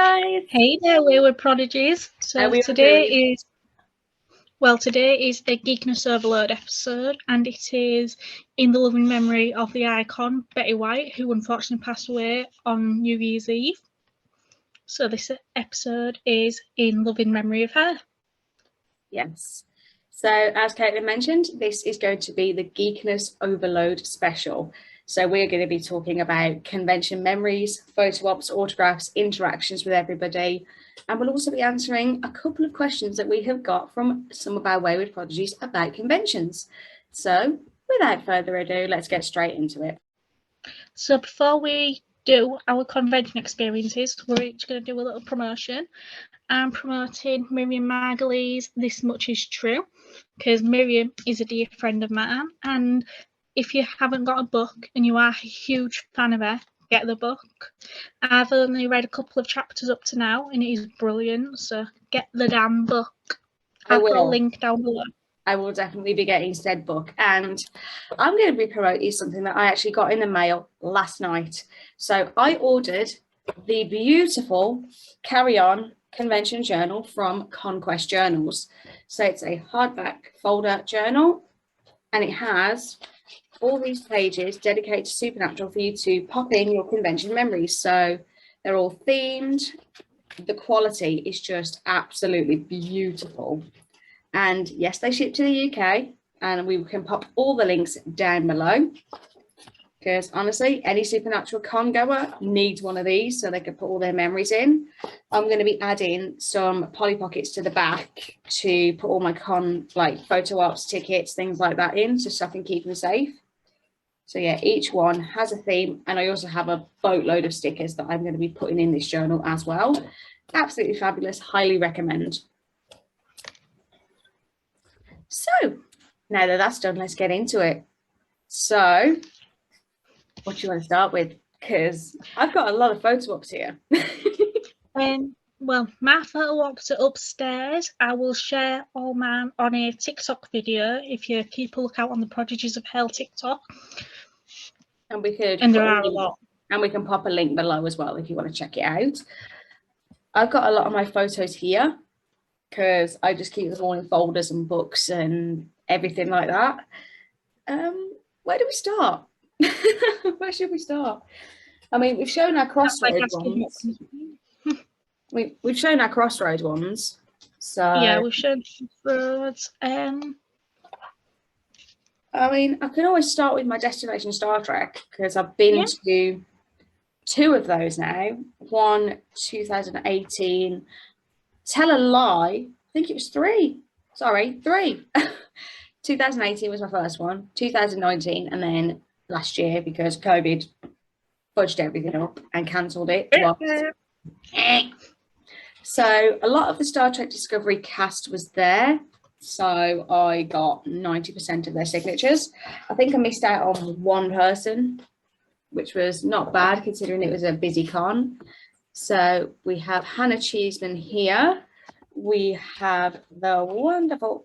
guys. Hey there, Wayward Prodigies. So today is a Geekiness Overload episode, and it is in the loving memory of the icon Betty White, who unfortunately passed away on New Year's Eve. So this episode is in loving memory of her. Yes. So as Caitlan mentioned, this is going to be the Geekiness Overload special. So we're going to be talking about convention memories, photo ops, autographs, interactions with everybody. And we'll also be answering a couple of questions that we have got from some of our Wayward Prodigies about conventions. So without further ado, let's get straight into it. So before we do our convention experiences, we're each going to do a little promotion. I'm promoting Miriam Margolyes' This Much Is True, because Miriam is a dear friend of mine, and if you haven't got a book and you are a huge fan of her, get the book. I've only read a couple of chapters up to now, and it is brilliant, so get the damn book. I'll put a link down below. I will definitely be getting said book, and I'm going to be promoting something that I actually got in the mail last night. So I ordered the beautiful Carry On Convention Journal from Conquest Journals. So it's a hardback folder journal, and it has all these pages dedicated to Supernatural for you to pop in your convention memories. So they're all themed. The quality is just absolutely beautiful. And yes, they ship to the UK, and we can pop all the links down below, because honestly, any Supernatural con goer needs one of these so they can put all their memories in. I'm going to be adding some Polly Pockets to the back to put all my con, like photo ops, tickets, things like that in, so I can keep them safe. So yeah, each one has a theme, and I also have a boatload of stickers that I'm going to be putting in this journal as well. Absolutely fabulous, highly recommend. So now that that's done, let's get into it. So what do you want to start with? Because I've got a lot of photo ops here. Well, my photo ops are upstairs. I will share all mine on a TikTok video if you keep a lookout on the Prodigies of Hell TikTok. And we could, and there are a lot. And we can pop a link below as well if you want to check it out. I've got a lot of my photos here because I just keep them all in folders and books and everything like that. Where do we start? Where should we start? I mean, we've shown our Crossroads ones. We've shown our Crossroads ones. So yeah, we've shown Crossroads. I mean, I can always start with my Destination Star Trek, because I've been to 2 of those now. One, 2018. Tell a lie. I think it was 3. Sorry, 3. 2018 was my first one. 2019, and then last year, because COVID fudged everything up and cancelled it. So a lot of the Star Trek Discovery cast was there. So I got 90% of their signatures. I think I missed out on one person, which was not bad considering it was a busy con. So we have Hannah Cheeseman here. We have the wonderful,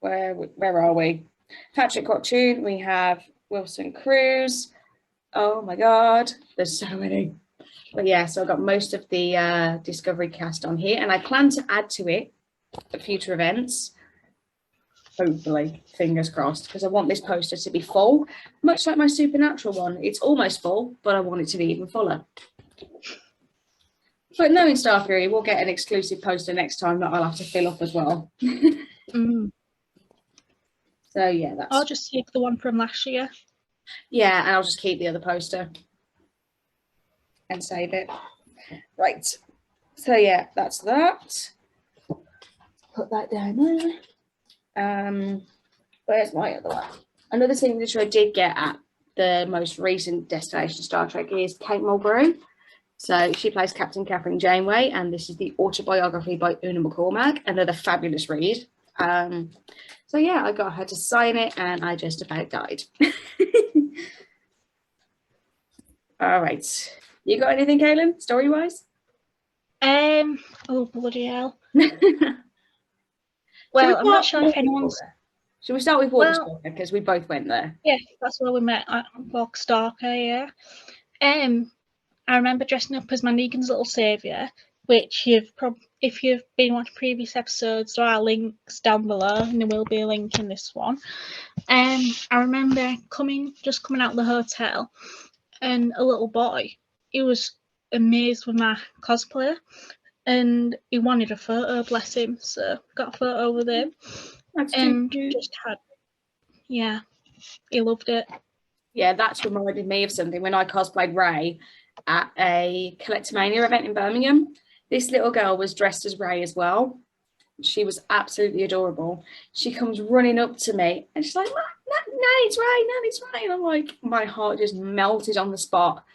where are we? Patrick Cocktoon. We have Wilson Cruz. Oh my God, there's so many. But yeah, so I've got most of the Discovery cast on here, and I plan to add to it at future events. Hopefully, fingers crossed, because I want this poster to be full, much like my Supernatural one. It's almost full, but I want it to be even fuller. But knowing Star Fury, we'll get an exclusive poster next time that I'll have to fill up as well. So yeah, that's. I'll just take the one from last year. Yeah, and I'll just keep the other poster and save it. Right. So yeah, that's that. Put that down there. Where's my other one? Another signature I did get at the most recent Destination Star Trek is Kate Mulgrew. So she plays Captain Catherine Janeway, and this is the autobiography by Una McCormack, another fabulous read. So yeah, I got her to sign it, and I just about died. All right, you got anything, Caitlan, story-wise? Oh bloody hell. Well, I'm not sure if anyone's. Should we start with Walkstalker, because we both went there? Yeah, that's where we met at Walkstalker, yeah. I remember dressing up as my Negan's little saviour, which if you've been watching previous episodes, there are links down below, and there will be a link in this one. I remember coming out of the hotel, and a little boy, he was amazed with my cosplay, and he wanted a photo, bless him. So got a photo with him. That's and too cute. just had, yeah, he loved it. Yeah, that's reminded me of something when I cosplayed Ray at a Collectomania event in Birmingham. This little girl was dressed as Ray as well. She was absolutely adorable. She comes running up to me and she's like, no, it's Ray, no, it's Ray. And I'm like, my heart just melted on the spot.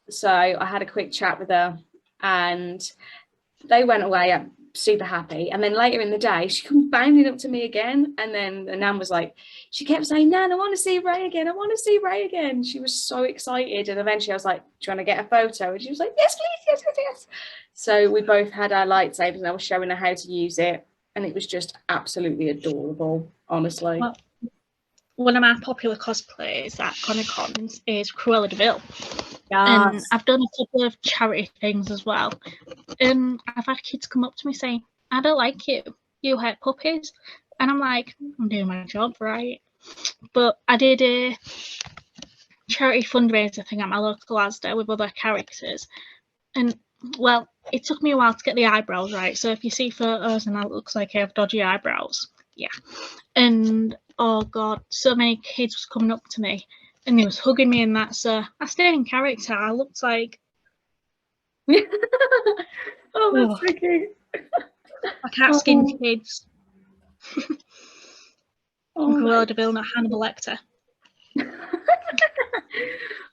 So I had a quick chat with her and they went away super happy. And then later in the day, she comes bounding up to me again. And then Nan was like, she kept saying, Nan, I want to see Ray again. I want to see Ray again. She was so excited. And eventually I was like, do you want to get a photo? And she was like, yes, please, yes. So we both had our lightsabers and I was showing her how to use it. And it was just absolutely adorable, honestly. Well, one of my popular cosplays at Comic-Cons is Cruella de Vil. And I've done a couple of charity things as well. And I've had kids come up to me saying, I don't like you. You hate puppies. And I'm like, I'm doing my job right. But I did a charity fundraiser thing at my local Asda with other characters. And, well, it took me a while to get the eyebrows right. So if you see photos and it looks like I have dodgy eyebrows, yeah. And, oh, God, so many kids was coming up to me. And he was hugging me and that, so I stayed in character. I looked like... Oh, that's so cute. I can't skin kids. Cruella de Vil, not Hannibal Lecter.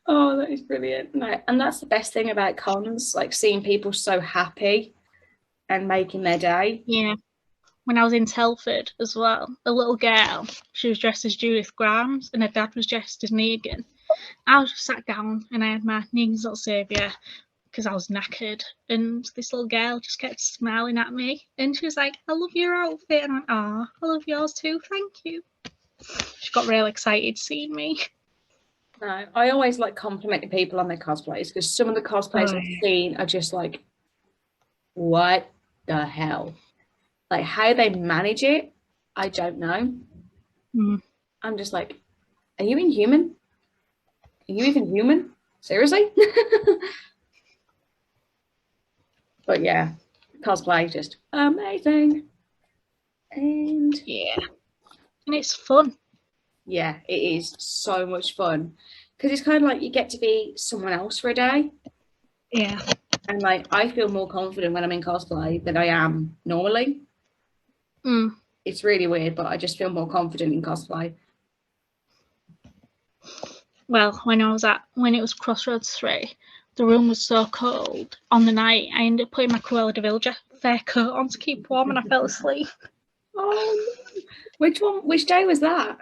Oh, that is brilliant. No, and that's the best thing about cons, like seeing people so happy and making their day. Yeah. When I was in Telford as well, a little girl, she was dressed as Judith Grimes and her dad was dressed as Negan. I was just sat down and I had my Negan's little saviour because I was knackered, and this little girl just kept smiling at me and she was like, I love your outfit, and I went, oh, I love yours too, thank you. She got real excited seeing me. No, I always like complimenting people on their cosplays because some of the cosplays I've seen are just like, what the hell? Like how they manage it, I don't know. I'm just like, are you inhuman? Are you even human? Seriously? But yeah, cosplay just amazing. And yeah, and it's fun. Yeah, it is so much fun because it's kind of like you get to be someone else for a day. Yeah. And like I feel more confident when I'm in cosplay than I am normally. It's really weird, but I just feel more confident in cosplay. Well, when it was Crossroads 3, the room was so cold on the night, I ended up putting my Cruella de Vil fair coat on to keep warm and I fell asleep. Oh, which day was that?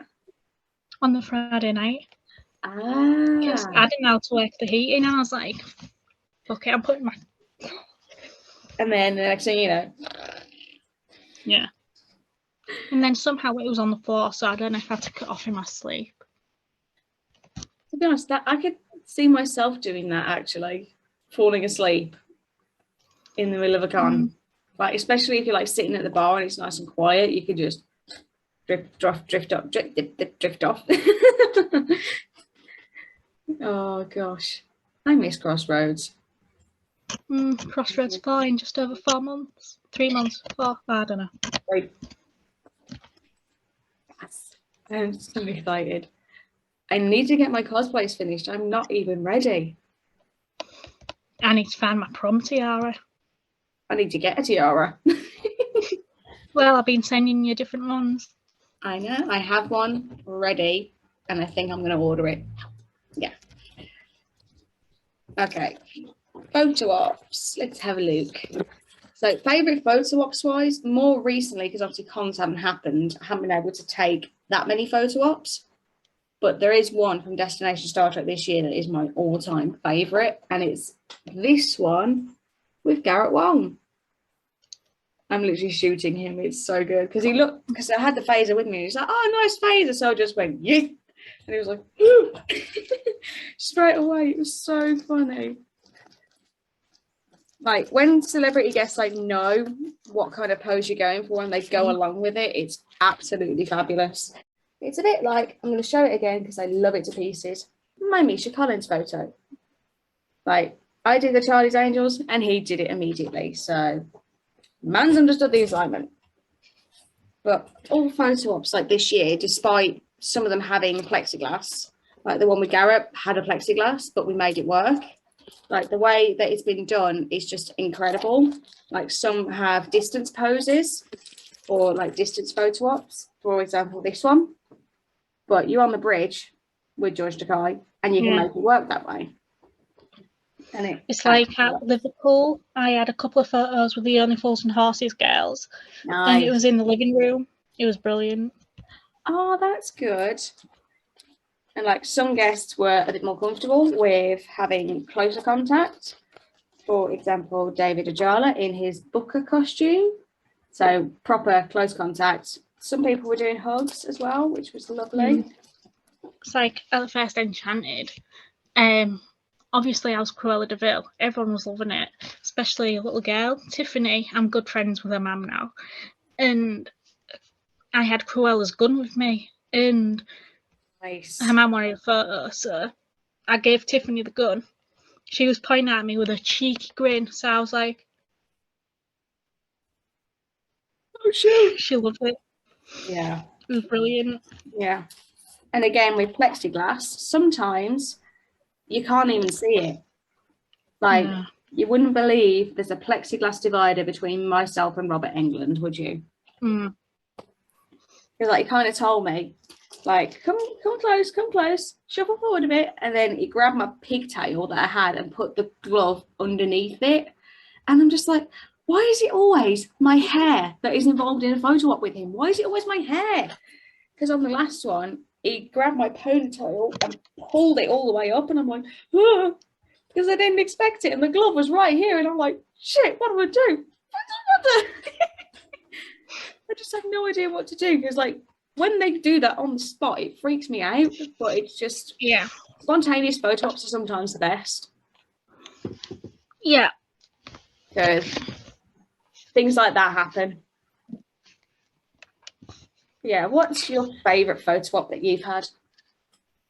On the Friday night. Because I didn't know how to work the heating, and I was like, okay, I'm putting my... And then the next thing you know... Yeah. And then somehow it was on the floor, so I don't know if I took it off in my sleep. To be honest, I could see myself doing that, actually. Falling asleep in the middle of a con. Like, especially if you're like sitting at the bar and it's nice and quiet, you could just drift off. Oh gosh, I miss Crossroads. Crossroads 4 in just over 4 months, 3 months, 4. I don't know. Right. Yes. I'm so excited. I need to get my cosplays finished. I'm not even ready. I need to find my prom tiara. I need to get a tiara. Well, I've been sending you different ones. I know. I have one ready, and I think I'm going to order it. Yeah. Okay. Photo ops. Let's have a look. So, favourite photo ops wise, more recently, because obviously cons haven't happened, I haven't been able to take that many photo ops. But there is one from Destination Star Trek this year that is my all-time favourite, and it's this one with Garrett Wong. I'm literally shooting him. It's so good because I had the phaser with me. He's like, oh, nice phaser. So I just went, yeah. And he was like, ooh. Straight away. It was so funny. Like when celebrity guests like know what kind of pose you're going for and they go along with it, it's absolutely fabulous. It's a bit like, I'm going to show it again because I love it to pieces. My Misha Collins photo. Like I did the Charlie's Angels and he did it immediately. So man's understood the assignment. But all photo ops like this year, despite some of them having plexiglass, like the one with Garrett had a plexiglass, but we made it work. Like the way that it's been done is just incredible. Like some have distance poses or like distance photo ops, for example, this one. But you're on the bridge with George Takei and you can make it work that way. And it's like at Liverpool, I had a couple of photos with the Only Fools and Horses girls. Nice. And it was in the living room. It was brilliant. Oh, that's good. And like some guests were a bit more comfortable with having closer contact. For example, David Ajala in his Booker costume. So proper close contact. Some people were doing hugs as well, which was lovely. It's like at the first Enchanted. Obviously I was Cruella de Vil. Everyone was loving it, especially a little girl, Tiffany. I'm good friends with her mum now. And I had Cruella's gun with me. And nice. Her mum wanted a photo, so I gave Tiffany the gun. She was pointing at me with a cheeky grin, so I was like, oh shoot. She loved it. Yeah. It was brilliant. Yeah. And again, with plexiglass, sometimes you can't even see it. Like, you wouldn't believe there's a plexiglass divider between myself and Robert Englund, would you? Because like he kind of told me, like, come close, shuffle forward a bit. And then he grabbed my pigtail that I had and put the glove underneath it. And I'm just like, why is it always my hair that is involved in a photo op with him? Why is it always my hair? Because on the last one, he grabbed my ponytail and pulled it all the way up. And I'm like, because I didn't expect it. And the glove was right here. And I'm like, shit, what do I do? I just have no idea what to do. Because like, when they do that on the spot, it freaks me out. But it's just, spontaneous photo ops are sometimes the best. Yeah. Because things like that happen. Yeah, what's your favourite photo op that you've had?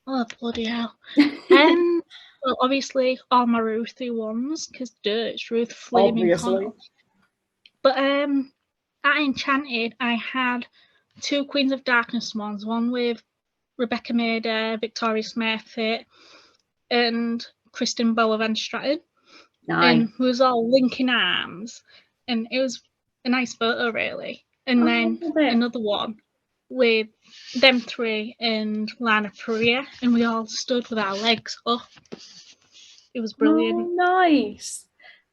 Oh, bloody hell. Well, obviously, all my Ruthie ones, because it's Ruth Flaming Connell. But at Enchanted, I had 2 Queens of Darkness ones, one with Rebecca Mader, Victoria Smith, and Kristen Bower Van Stratton. Nice. And we was all linking arms, and it was a nice photo, really. And then another one with them 3 and Lana Perea, and we all stood with our legs up. It was brilliant. Oh, nice.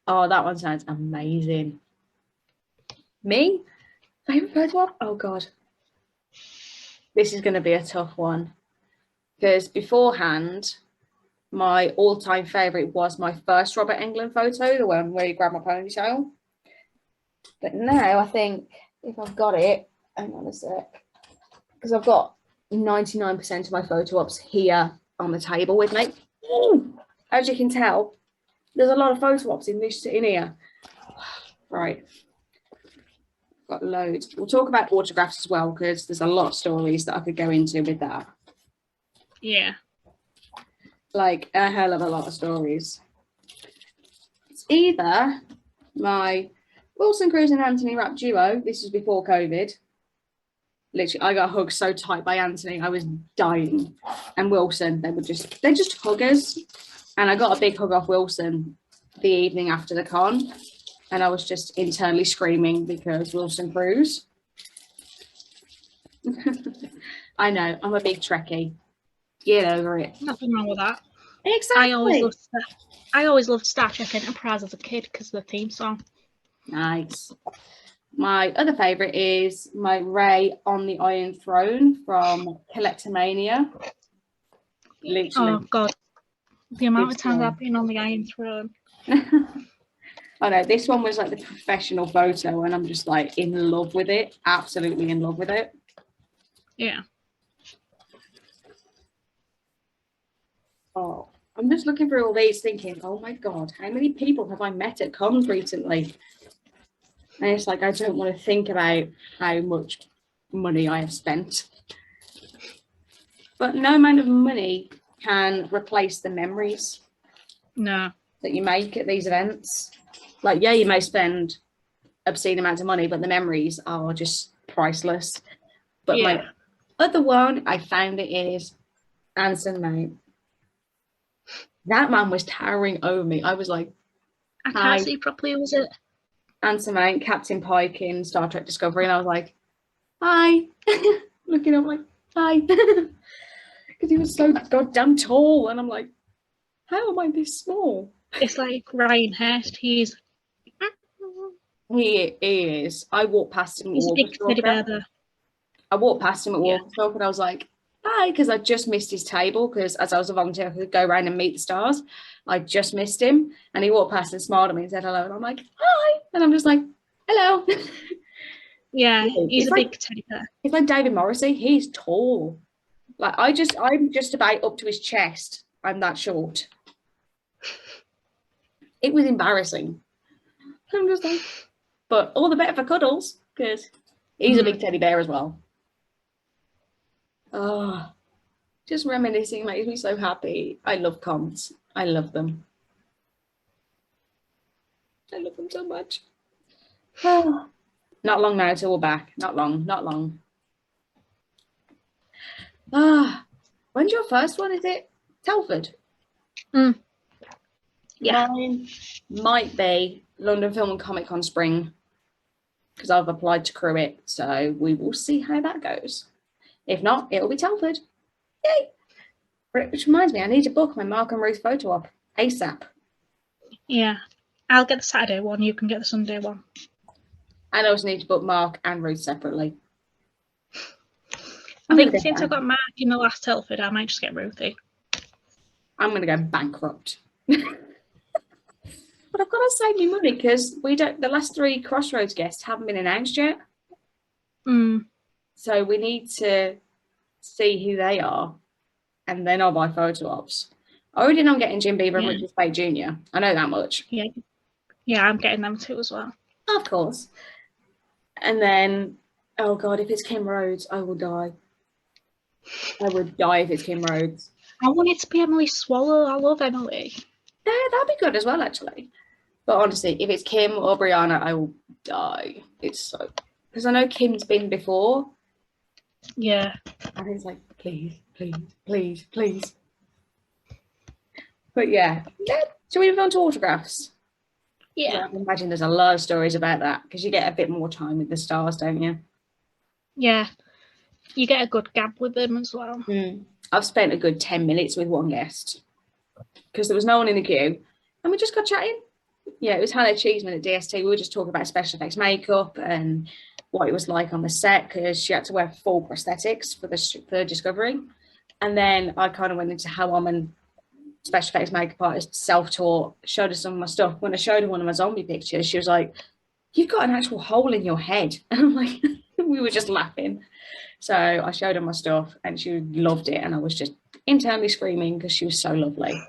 Oh, that one sounds amazing. Me? Favourite photo op? Oh, God. This is going to be a tough one. Because beforehand, my all-time favourite was my first Robert Englund photo, the one where you grab my ponytail. But now I think if I've got it, hang on a sec, because I've got 99% of my photo ops here on the table with me. As you can tell, there's a lot of photo ops in here. Right. Got loads. We'll talk about autographs as well, because there's a lot of stories that I could go into with that. Yeah. Like a hell of a lot of stories. It's either my Wilson Cruz and Anthony rap duo. This is before COVID. Literally, I got hugged so tight by Anthony, I was dying. And Wilson, they're just huggers. And I got a big hug off Wilson the evening after the con. And I was just internally screaming because Wilson Cruz. I know, I'm a big Trekkie. Get over it. Nothing wrong with that. Exactly. I always loved Star Trek Enterprise as a kid because of the theme song. Nice. My other favourite is my Rey on the Iron Throne from Collectomania. Literally. Oh, God. The amount of times I've been on the Iron Throne. I know, this one was like the professional photo and I'm just like in love with it. Absolutely in love with it. Yeah. Oh, I'm just looking through all these thinking, oh my God, how many people have I met at cons recently? And it's like, I don't want to think about how much money I have spent. But no amount of money can replace the memories No. that you make at these events. Like, yeah, you may spend obscene amounts of money, but the memories are just priceless. But my other one I found it is Anson Mount. That man was towering over me. I was like, I can't see properly, was it? Anson Mount, Captain Pike in Star Trek Discovery, and I was like, hi. Looking up like, hi. Because he was so goddamn tall, and I'm like, how am I this small? It's like Ryan Hurst. He is. I walked past him at Walker. I walked past him at Walker and I was like, hi, because I just missed his table, because as I was a volunteer, I could go around and meet the stars. I just missed him, and he walked past and smiled at me and said hello, and I'm like, hi, and I'm just like, hello. Yeah, he's a big teddy bear. He's like David Morrissey. He's tall. Like, I'm just about up to his chest. I'm that short. It was embarrassing. I'm just like, but all the better for cuddles, because he's a big teddy bear as well. Oh, just reminiscing makes me so happy. I love cons. I love them. I love them so much. Oh, not long now till we're back. Not long. When's your first one? Is it Telford? Yeah. Mine might be London Film and Comic Con Spring, because I've applied to crew it, so we will see how that goes. If not, it'll be Telford. Yay! Which reminds me, I need to book my Mark and Ruth photo op ASAP. Yeah. I'll get the Saturday one, you can get the Sunday one. And I also need to book Mark and Ruth separately. I think since I got Mark in the last Telford, I might just get Ruthie. I'm going to go bankrupt. But I've got to save me money, because the last 3 Crossroads guests haven't been announced yet. So we need to see who they are, and then I'll buy photo ops. I already know I'm getting Jim Beaver and Richard Spade Jr. I know that much. Yeah, I'm getting them too as well. Of course. And then, oh God, if it's Kim Rhodes, I will die. I would die if it's Kim Rhodes. I want it to be Emily Swallow. I love Emily. Yeah, that'd be good as well, actually. But honestly, if it's Kim or Brianna, I will die. It's so... Because I know Kim's been before. Yeah. And it's like, please. But yeah. Shall we move on to autographs? Yeah. I imagine there's a lot of stories about that, because you get a bit more time with the stars, don't you? Yeah. You get a good gab with them as well. I've spent a good 10 minutes with one guest, because there was no one in the queue, and we just got chatting. Yeah, it was Hannah Cheeseman at DST. We were just talking about special effects makeup and what it was like on the set, because she had to wear full prosthetics for the Discovery. And then I kind of went into how I'm a special effects makeup artist, self-taught, showed her some of my stuff. When I showed her one of my zombie pictures, she was like, you've got an actual hole in your head. And I'm like, we were just laughing. So I showed her my stuff, and she loved it. And I was just internally screaming because she was so lovely.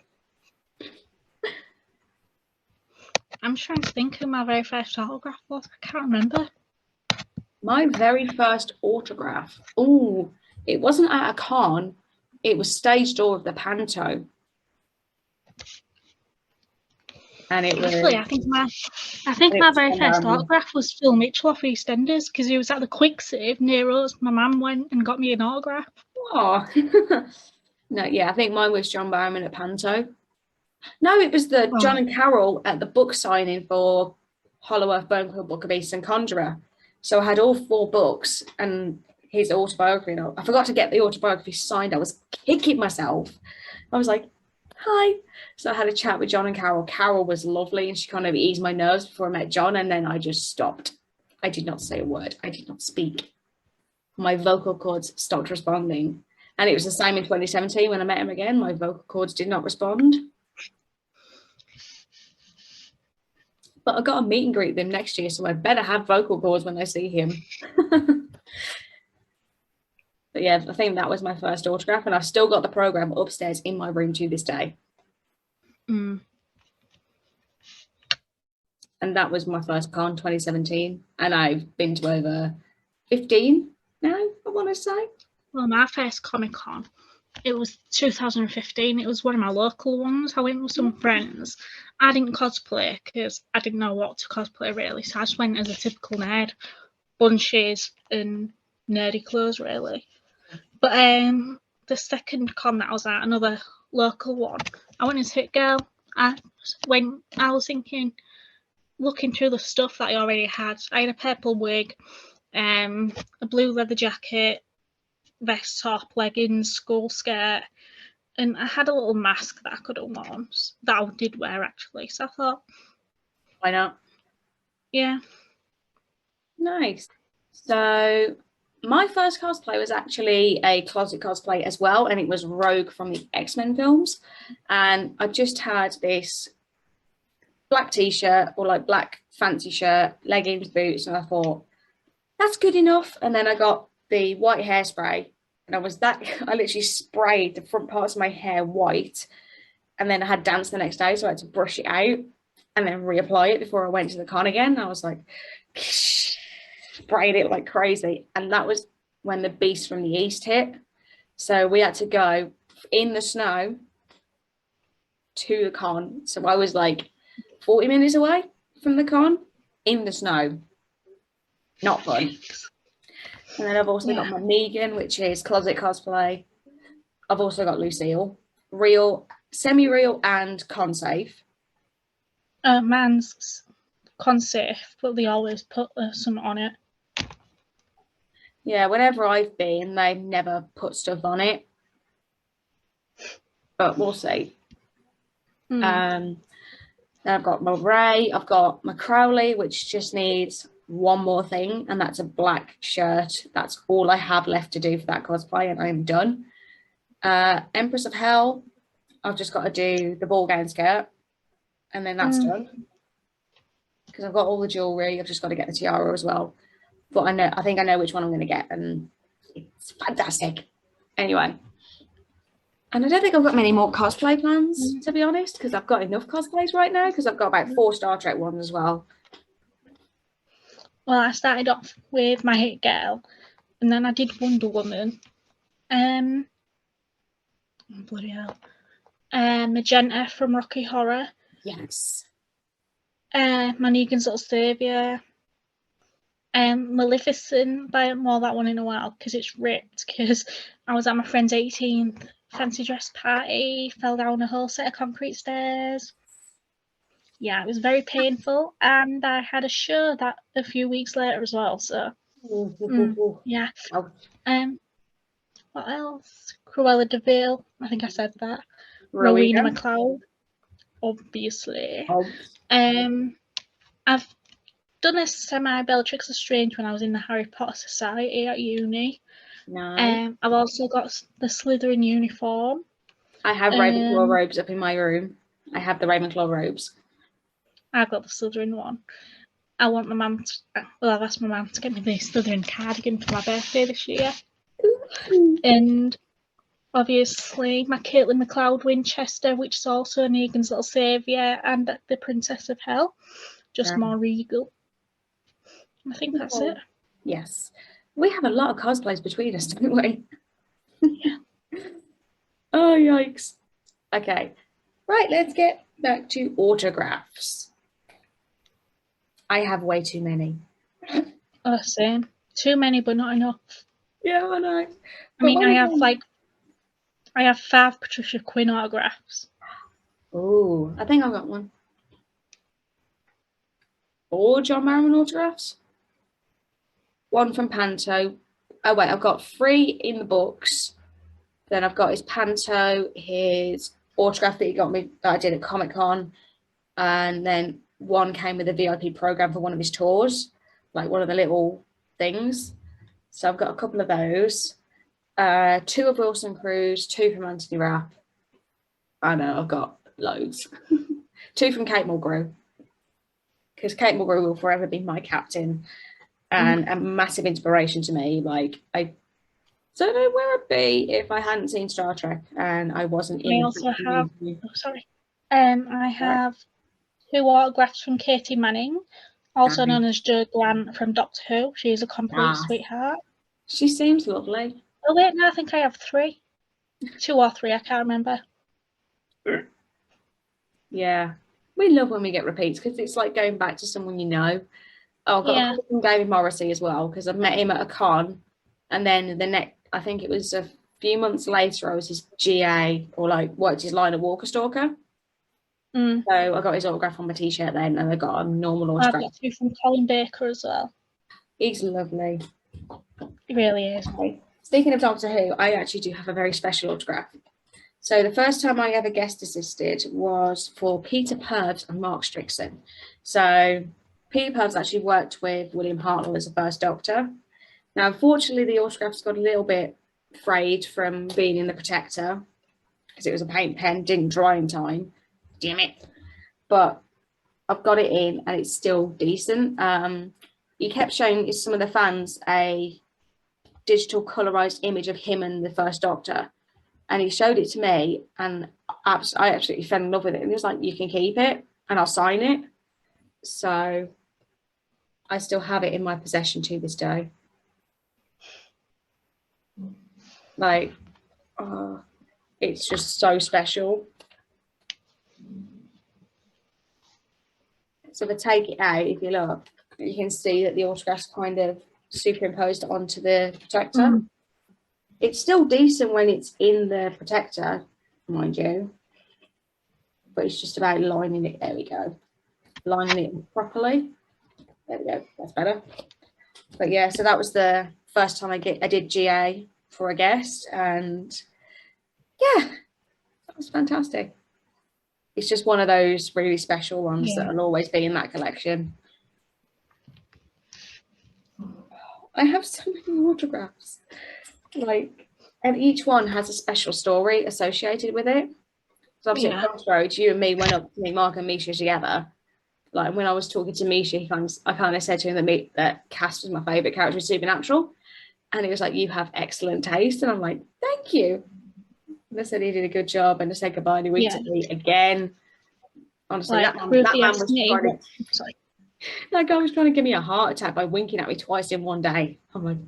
I'm trying to think who my very first autograph was. I can't remember. My very first autograph. Oh, it wasn't at a con. It was stage door of the Panto. And it was... Actually, I think my very first autograph was Phil Mitchell off EastEnders, because he was at the Quick Save near us. My mum went and got me an autograph. Oh. No, yeah, I think mine was John Barrowman at Panto. No, it was the John and Carol at the book signing for Hollow Earth, Bone Quill, Book of Beasts and Conjurer. So I had all 4 books and his autobiography. And I forgot to get the autobiography signed. I was kicking myself. I was like, hi. So I had a chat with John and Carol. Carol was lovely, and she kind of eased my nerves before I met John, and then I just stopped. I did not say a word. I did not speak. My vocal cords stopped responding. And it was the same in 2017 when I met him again. My vocal cords did not respond. But I got a meet and greet with him next year, so I better have vocal cords when I see him. But yeah, I think that was my first autograph, and I've still got the program upstairs in my room to this day. Mm. And that was my first con, 2017. And I've been to over 15 now, I want to say. Well, my first Comic-Con, it was 2015. It was one of my local ones. I went with some friends. I didn't cosplay because I didn't know what to cosplay really. So I just went as a typical nerd, bunches and nerdy clothes really. But the second con that I was at, another local one, I went as Hit Girl. I was thinking, looking through the stuff that I already had. I had a purple wig, a blue leather jacket, vest top, leggings, school skirt, and I had a little mask that I could have worn, that I did wear actually. So I thought, why not? Yeah. Nice. So my first cosplay was actually a closet cosplay as well, and it was Rogue from the X-Men films. And I just had this black t-shirt or like black fancy shirt, leggings, boots, and I thought that's good enough. And then I got the white hairspray, and I literally sprayed the front parts of my hair white, and then I had dance the next day, so I had to brush it out and then reapply it before I went to the con again. I was like sprayed it like crazy, and that was when the Beast from the East hit. So we had to go in the snow to the con. So I was like 40 minutes away from the con in the snow. Not fun. And then I've also got my Megan, which is closet cosplay. I've also got Lucille, real, semi-real, and con safe. Mine's con safe, but they always put some on it. Yeah, whenever I've been, they've never put stuff on it. But we'll see. Then I've got my Ray, I've got my Crowley, which just needs one more thing, and that's a black shirt. That's all I have left to do for that cosplay, and I'm done. Empress of Hell, I've just got to do the ball gown skirt, and then that's done. Because I've got all the jewellery, I've just got to get the tiara as well. But I think I know which one I'm going to get, and it's fantastic. Anyway. And I don't think I've got many more cosplay plans, to be honest, because I've got enough cosplays right now, because I've got about 4 Star Trek ones as well. Well, I started off with my Hit Girl, and then I did Wonder Woman. Bloody hell. Magenta from Rocky Horror. Yes. My Negan's Little Saviour. Maleficent, but I haven't worn that one in a while because it's ripped, because I was at my friend's 18th fancy dress party, fell down a whole set of concrete stairs. Yeah, it was very painful, and I had a show that a few weeks later as well, so yeah. What else? Cruella de Vil, I think I said that. Rowena McLeod, obviously. I've done a semi-Bellatrix Lestrange when I was in the Harry Potter Society at uni. Nice. I've also got the Slytherin uniform. I have Ravenclaw robes up in my room. I have the Ravenclaw robes. I've got the Slytherin one. I want my mum I've asked my mum to get me the Slytherin cardigan for my birthday this year. And obviously my Caitlan McLeod Winchester, which is also Negan's Little Saviour, and the Princess of Hell, just more regal. I think that's it. Yes. We have a lot of cosplays between us, don't we? Yeah. Oh, yikes. Okay. Right, let's get back to autographs. I have way too many. Oh, same. Too many, but not enough. Yeah, I know. I mean, I have 5 Patricia Quinn autographs. Oh, I think I've got one. 4 John Barrowman autographs. 1 from Panto. Oh, wait, I've got 3 in the books. Then I've got his Panto, his autograph that he got me, that I did at Comic-Con. And then 1 came with a VIP program for one of his tours, like one of the little things. So I've got a couple of those. 2 of Wilson Cruz, 2 from Anthony Rapp. I know, I've got loads. 2 from Kate Mulgrew, because Kate Mulgrew will forever be my captain and a massive inspiration to me. Like, I don't know where I'd be if I hadn't seen Star Trek and I wasn't in. I also have. Oh, sorry. I have 2 autographs from Katie Manning, also known as Jo Grant from Doctor Who. She's a complete sweetheart. She seems lovely. Oh wait, no, I think I have 3. 2 or 3, I can't remember. Yeah, we love when we get repeats because it's like going back to someone you know. Oh, I've got a call from David Morrissey as well because I've met him at a con, and then I think it was a few months later, I was his GA or like worked his line at Walker Stalker. So I got his autograph on my t-shirt then, and I got a normal autograph. I've got 2 from Colin Baker as well. He's lovely. He really is. Okay. Speaking of Doctor Who, I actually do have a very special autograph. So the first time I ever guest assisted was for Peter Purves and Mark Strickson. So Peter Purves actually worked with William Hartnell as the first Doctor. Now, unfortunately, the autograph's got a little bit frayed from being in the Protector because it was a paint pen, didn't dry in time. Damn it. But I've got it in and it's still decent. He kept showing some of the fans a digital colorized image of him and the first Doctor, and he showed it to me, and I absolutely fell in love with it. And he was like, you can keep it and I'll sign it. So I still have it in my possession to this day. Like, oh, it's just so special. So if I take it out, if you look, you can see that the autograph's kind of superimposed onto the Protector. It's still decent when it's in the Protector, mind you, but it's just about lining it. There we go. Lining it properly. There we go. That's better. But yeah, so that was the first time I did GA for a guest, and yeah, that was fantastic. It's just one of those really special ones that will always be in that collection. I have so many autographs, like, and each one has a special story associated with it. So obviously at Crossroads, you and me went up to meet Mark and Misha together. Like when I was talking to Misha, I kind of said to him that Cass was my favourite character in Supernatural, and he was like, "You have excellent taste," and I'm like, "Thank you." And I said he did a good job, and to say goodbye and he winked at me again. Honestly, like, that man was trying to give me a heart attack by winking at me twice in one day. I'm like,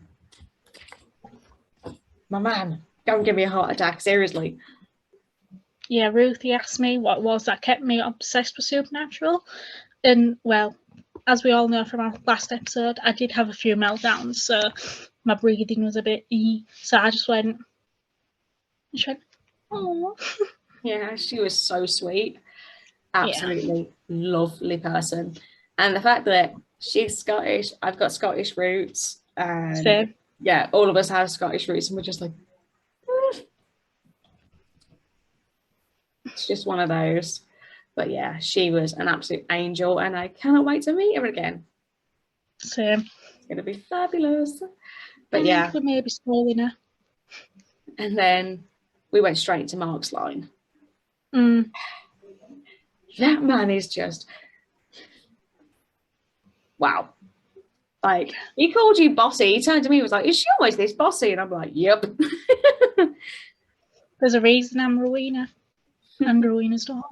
my man, don't give me a heart attack, seriously. Yeah, Ruthie asked me what was that kept me obsessed with Supernatural. And, well, as we all know from our last episode, I did have a few meltdowns, so my breathing was a bit so I just went, oh. Yeah, she was so sweet. Absolutely lovely person. And the fact that she's Scottish, I've got Scottish roots, and Same. Yeah, all of us have Scottish roots, and we're just like, it's just one of those. But yeah, she was an absolute angel, and I cannot wait to meet her again. Same. It's gonna be fabulous. But yeah, we may be spoiling her. And then we went straight into Mark's line. That man is just wow. Like, he called you bossy. He turned to me and was like, "Is she always this bossy?" And I'm like, "Yep." There's a reason I'm Rowena. I'm Rowena's daughter.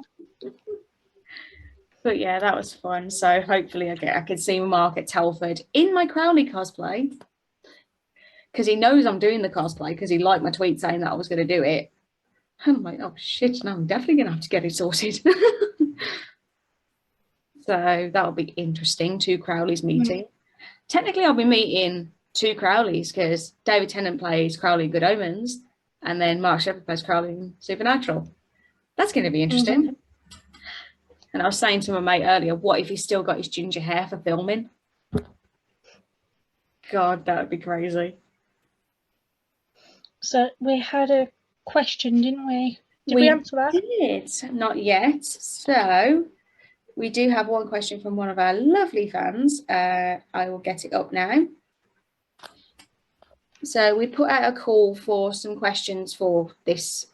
But yeah, that was fun. So hopefully I can see Mark at Telford in my Crowley cosplay, because he knows I'm doing the cosplay because he liked my tweet saying that I was going to do it. And I'm like, oh shit, no, I'm definitely going to have to get it sorted. So that'll be interesting. 2 Crowleys meeting. Technically, I'll be meeting 2 Crowleys because David Tennant plays Crowley in Good Omens, and then Mark Sheppard plays Crowley in Supernatural. That's going to be interesting. And I was saying to my mate earlier, what if he's still got his ginger hair for filming? God, that would be crazy. So we had a question, didn't we? Did we answer that? Did. Not yet. So we do have one question from one of our lovely fans. I will get it up now. So we put out a call for some questions for this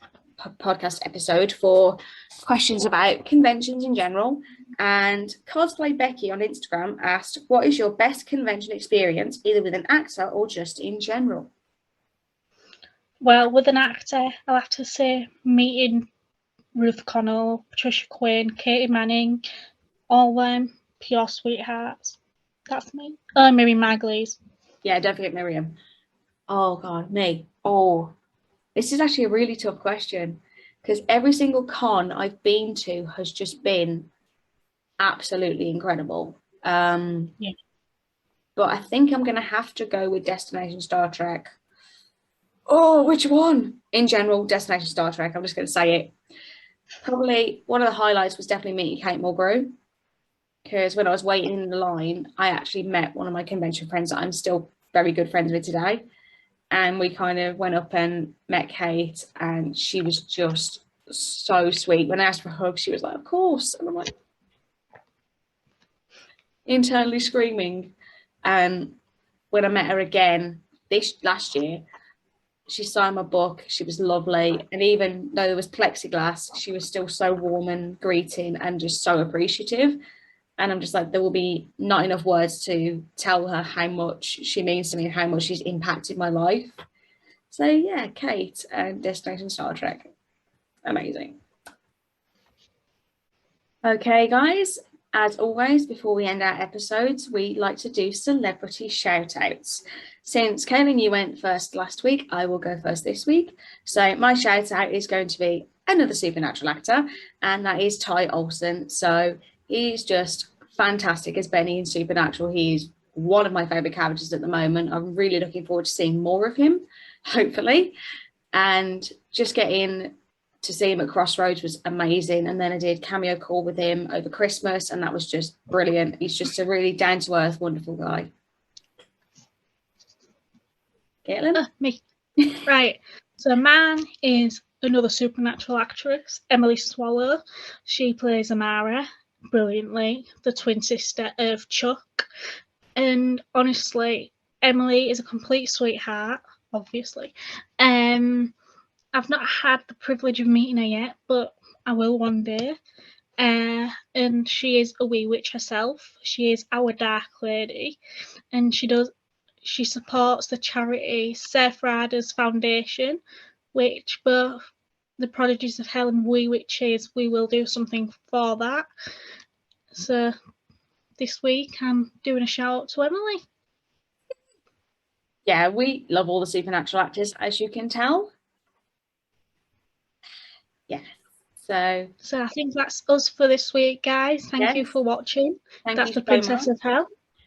podcast episode, for questions about conventions in general. And Cosplay Becky on Instagram asked, what is your best convention experience, either with an actor or just in general? Well, with an actor, I'll have to say meeting Ruth Connell, Patricia Quinn, Katie Manning, all them pure sweethearts. That's me. Oh, Miriam Margolyes. Yeah, don't forget Miriam. Oh God, me. Oh, this is actually a really tough question because every single con I've been to has just been absolutely incredible. Yeah. But I think I'm going to have to go with Destination Star Trek. Oh, which one? In general, Destination Star Trek. I'm just going to say it. Probably one of the highlights was definitely meeting Kate Mulgrew, because when I was waiting in the line, I actually met one of my convention friends that I'm still very good friends with today. And we kind of went up and met Kate, and she was just so sweet. When I asked for a hug, she was like, of course. And I'm like, internally screaming. And when I met her again last year, she signed my book. She was lovely. And even though there was plexiglass, she was still so warm and greeting and just so appreciative. And I'm just like, there will be not enough words to tell her how much she means to me and how much she's impacted my life. So yeah, Kate and Destination Star Trek. Amazing. Okay, guys, as always, before we end our episodes, we like to do celebrity shout outs. Since Caitlan, you went first last week, I will go first this week. So my shout out is going to be another supernatural actor, and that is Ty Olsson. So he's just fantastic as Benny in Supernatural. He's one of my favourite characters at the moment. I'm really looking forward to seeing more of him, hopefully. And just getting to see him at Crossroads was amazing. And then I did cameo call with him over Christmas, and that was just brilliant. He's just a really down-to-earth, wonderful guy. Caitlan? Me. Right. So mine is another supernatural actress, Emily Swallow. She plays Amara brilliantly, the twin sister of Chuck. And honestly, Emily is a complete sweetheart, obviously. I've not had the privilege of meeting her yet, but I will one day. And she is a wee witch herself. She is our Dark Lady, and she supports the charity Surfrider Foundation, which both the Prodigies of Hell and Wee Witches, we will do something for that. So this week I'm doing a shout out to Emily. Yeah, we love all the supernatural actors, as you can tell. Yeah. So I think that's us for this week, guys. Thank you for watching. That's the Princess of Hell.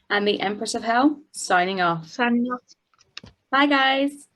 And the Empress of Hell, signing off. Signing off. Bye, guys.